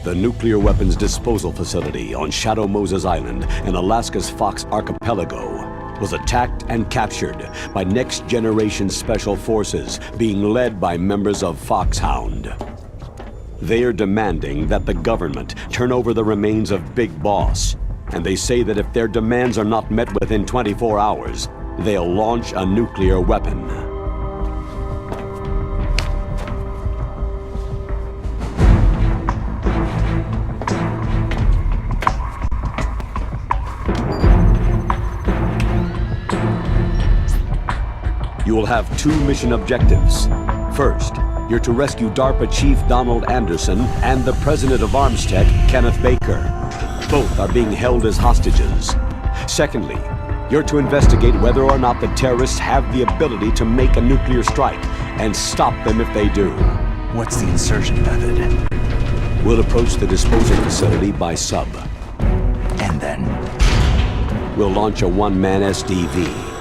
The nuclear weapons disposal facility on Shadow Moses Island in Alaska's Fox Archipelago was attacked and captured by next-generation special forces being led by members of Foxhound. They are demanding that the government turn over the remains of Big Boss, and they say that if their demands are not met within 24 hours, they'll launch a nuclear weapon. You will have two mission objectives. First, you're to rescue DARPA Chief Donald Anderson and the President of Armstech, Kenneth Baker. Both are being held as hostages. Secondly, you're to investigate whether or not the terrorists have the ability to make a nuclear strike and stop them if they do. What's the insertion method? We'll approach the disposal facility by sub. And then? We'll launch a one-man SDV.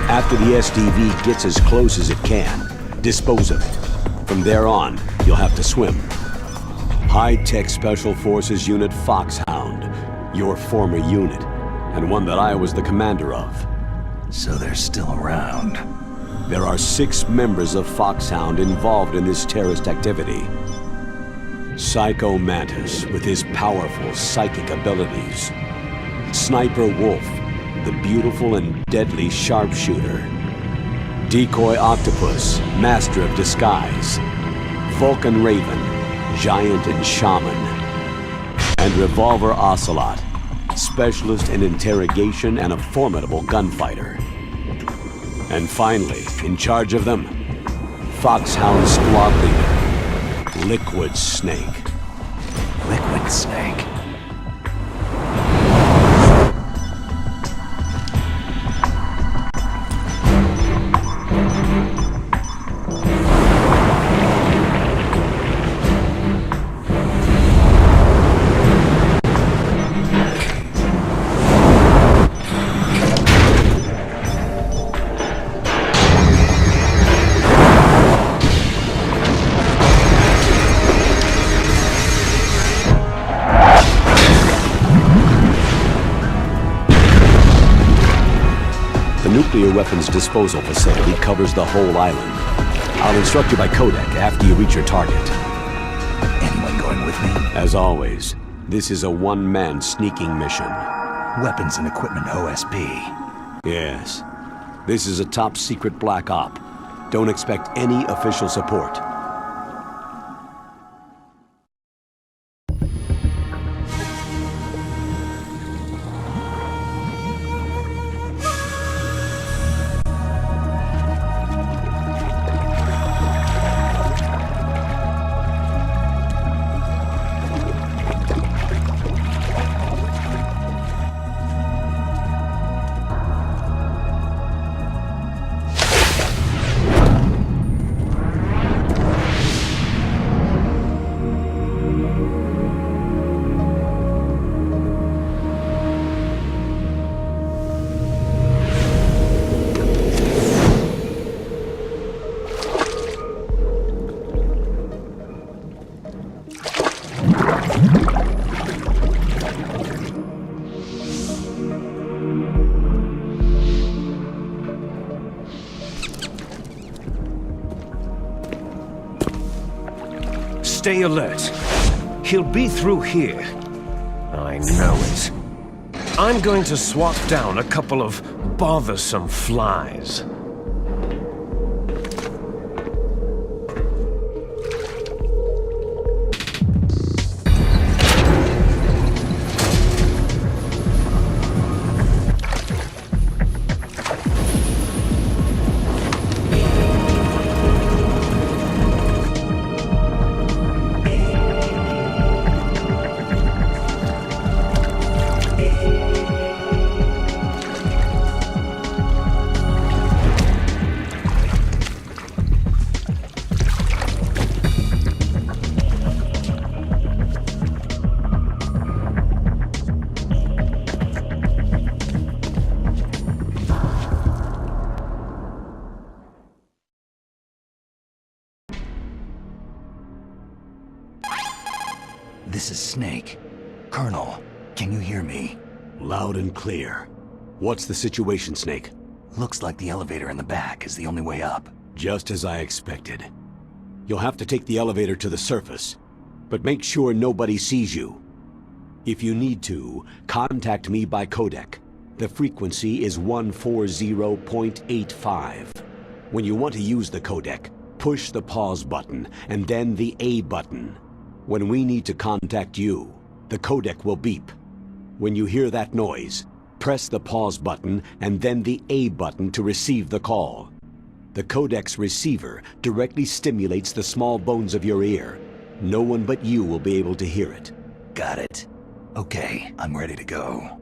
After the SDV gets as close as it can, dispose of it. From there on, you'll have to swim. High-tech Special Forces Unit Foxhound, your former unit, and one that I was the commander of. So they're still around. There are 6 members of Foxhound involved in this terrorist activity. Psycho Mantis, with his powerful psychic abilities. Sniper Wolf, the beautiful and deadly sharpshooter. Decoy Octopus, master of disguise. Vulcan Raven, giant and shaman. And Revolver Ocelot, specialist in interrogation and a formidable gunfighter. And finally, in charge of them, Foxhound squad leader, Liquid Snake. Liquid Snake. Nuclear weapons disposal facility covers the whole island. I'll instruct you by codec after you reach your target. Anyone going with me? As always, this is a one-man sneaking mission. Weapons and equipment OSP. Yes. This is a top-secret black op. Don't expect any official support. Stay alert. He'll be through here. I know it. I'm going to swat down a couple of bothersome flies. This is Snake. Colonel, can you hear me? Loud and clear. What's the situation, Snake? Looks like the elevator in the back is the only way up. Just as I expected. You'll have to take the elevator to the surface, but make sure nobody sees you. If you need to, contact me by codec. The frequency is 140.85. When you want to use the codec, push the pause button and then the A button. When we need to contact you, the codec will beep. When you hear that noise, press the pause button and then the A button to receive the call. The codec's receiver directly stimulates the small bones of your ear. No one but you will be able to hear it. Got it. Okay, I'm ready to go.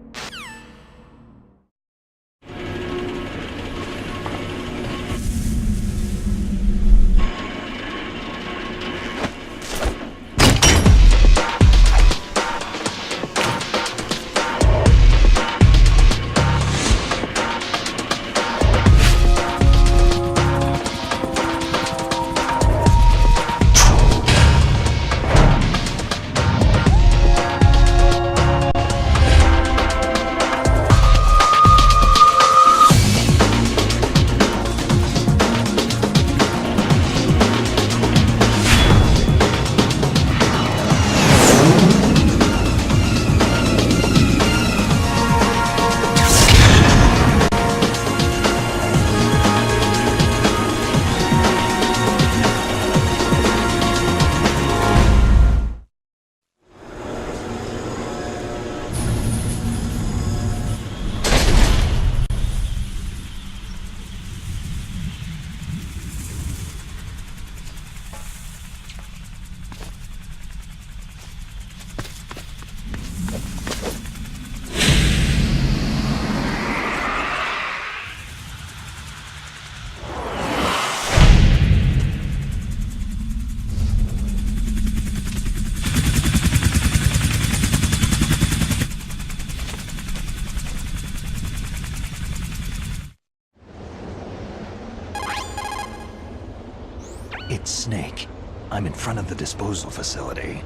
It's Snake. I'm in front of the disposal facility.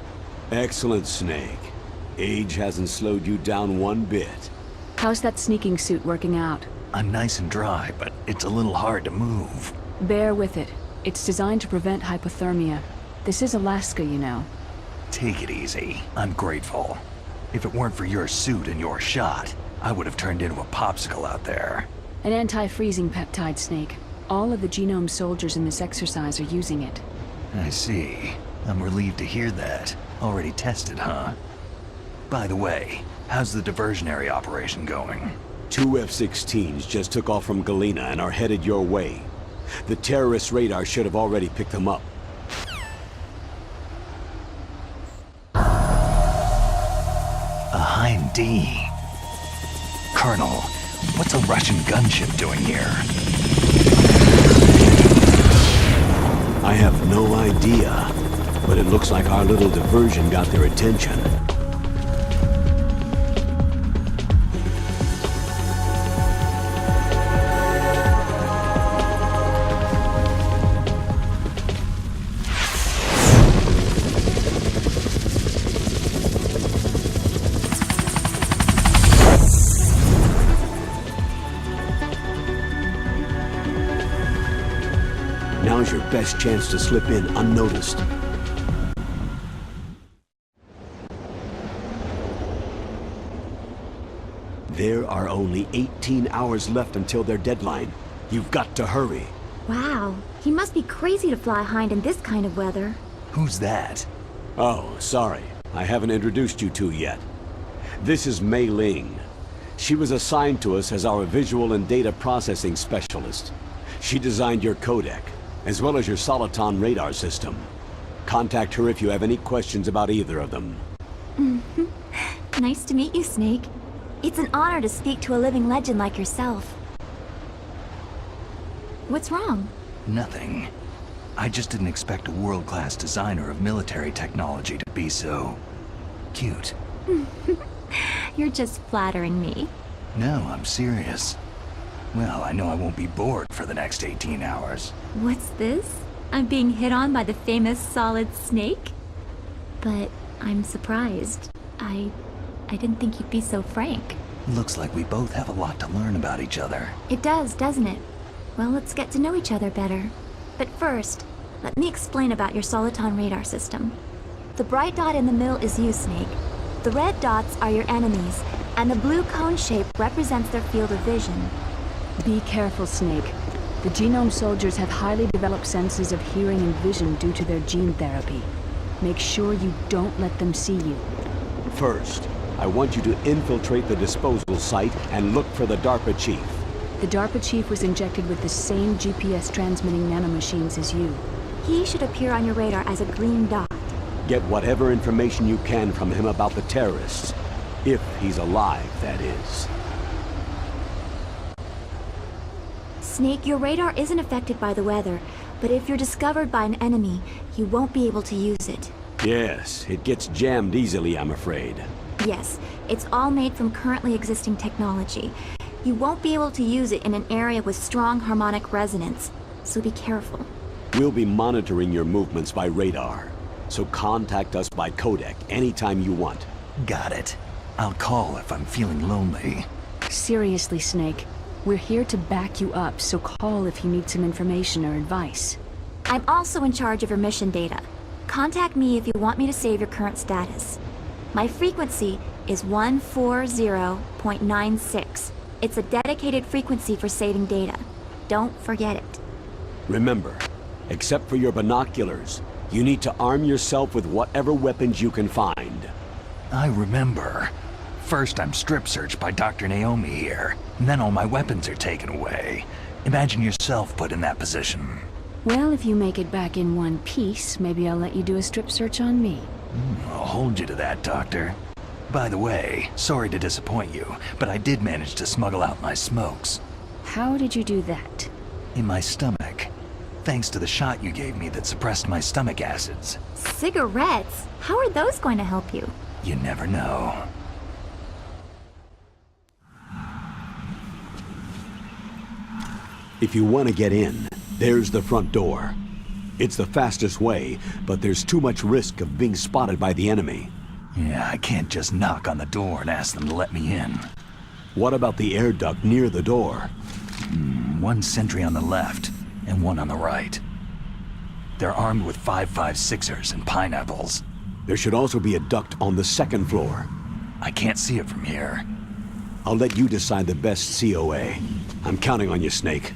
Excellent, Snake. Age hasn't slowed you down one bit. How's that sneaking suit working out? I'm nice and dry, but it's a little hard to move. Bear with it. It's designed to prevent hypothermia. This is Alaska, you know. Take it easy. I'm grateful. If it weren't for your suit and your shot, I would have turned into a popsicle out there. An anti-freezing peptide, Snake. All of the genome soldiers in this exercise are using it. I see. I'm relieved to hear that. Already tested, huh? By the way, how's the diversionary operation going? 2 F-16s just took off from Galena and are headed your way. The terrorist radar should have already picked them up. A Hind D. Colonel, what's a Russian gunship doing here? I have no idea, but it looks like our little diversion got their attention. Now's your best chance to slip in unnoticed. There are only 18 hours left until their deadline. You've got to hurry. Wow, he must be crazy to fly hind in this kind of weather. Who's that? Oh, sorry. I haven't introduced you two yet. This is Mei Ling. She was assigned to us as our visual and data processing specialist. She designed your codec, as well as your Soliton radar system. Contact her if you have any questions about either of them. Nice to meet you, Snake. It's an honor to speak to a living legend like yourself. What's wrong? Nothing. I just didn't expect a world-class designer of military technology to be so... cute. You're just flattering me. No, I'm serious. Well, I know I won't be bored for the next 18 hours. What's this? I'm being hit on by the famous Solid Snake? But I'm surprised. I didn't think you'd be so frank. Looks like we both have a lot to learn about each other. It does, doesn't it? Well, let's get to know each other better. But first, let me explain about your Soliton radar system. The bright dot in the middle is you, Snake. The red dots are your enemies, and the blue cone shape represents their field of vision. Be careful, Snake. The genome soldiers have highly developed senses of hearing and vision due to their gene therapy. Make sure you don't let them see you. First, I want you to infiltrate the disposal site and look for the DARPA chief. The DARPA chief was injected with the same GPS transmitting nanomachines as you. He should appear on your radar as a green dot. Get whatever information you can from him about the terrorists. If he's alive, that is. Snake, your radar isn't affected by the weather, but if you're discovered by an enemy, you won't be able to use it. Yes, it gets jammed easily, I'm afraid. Yes, it's all made from currently existing technology. You won't be able to use it in an area with strong harmonic resonance, so be careful. We'll be monitoring your movements by radar, so contact us by codec anytime you want. Got it. I'll call if I'm feeling lonely. Seriously, Snake. We're here to back you up, so call if you need some information or advice. I'm also in charge of your mission data. Contact me if you want me to save your current status. My frequency is 140.96. It's a dedicated frequency for saving data. Don't forget it. Remember, except for your binoculars, you need to arm yourself with whatever weapons you can find. I remember. First I'm strip searched by Dr. Naomi here, and then all my weapons are taken away. Imagine yourself put in that position. Well, if you make it back in one piece, maybe I'll let you do a strip search on me. I'll hold you to that, Doctor. By the way, sorry to disappoint you, but I did manage to smuggle out my smokes. How did you do that? In my stomach. Thanks to the shot you gave me that suppressed my stomach acids. Cigarettes? How are those going to help you? You never know. If you want to get in, there's the front door. It's the fastest way, but there's too much risk of being spotted by the enemy. Yeah, I can't just knock on the door and ask them to let me in. What about the air duct near the door? One sentry on the left, and one on the right. They're armed with 5.56ers and pineapples. There should also be a duct on the second floor. I can't see it from here. I'll let you decide the best COA. I'm counting on you, Snake.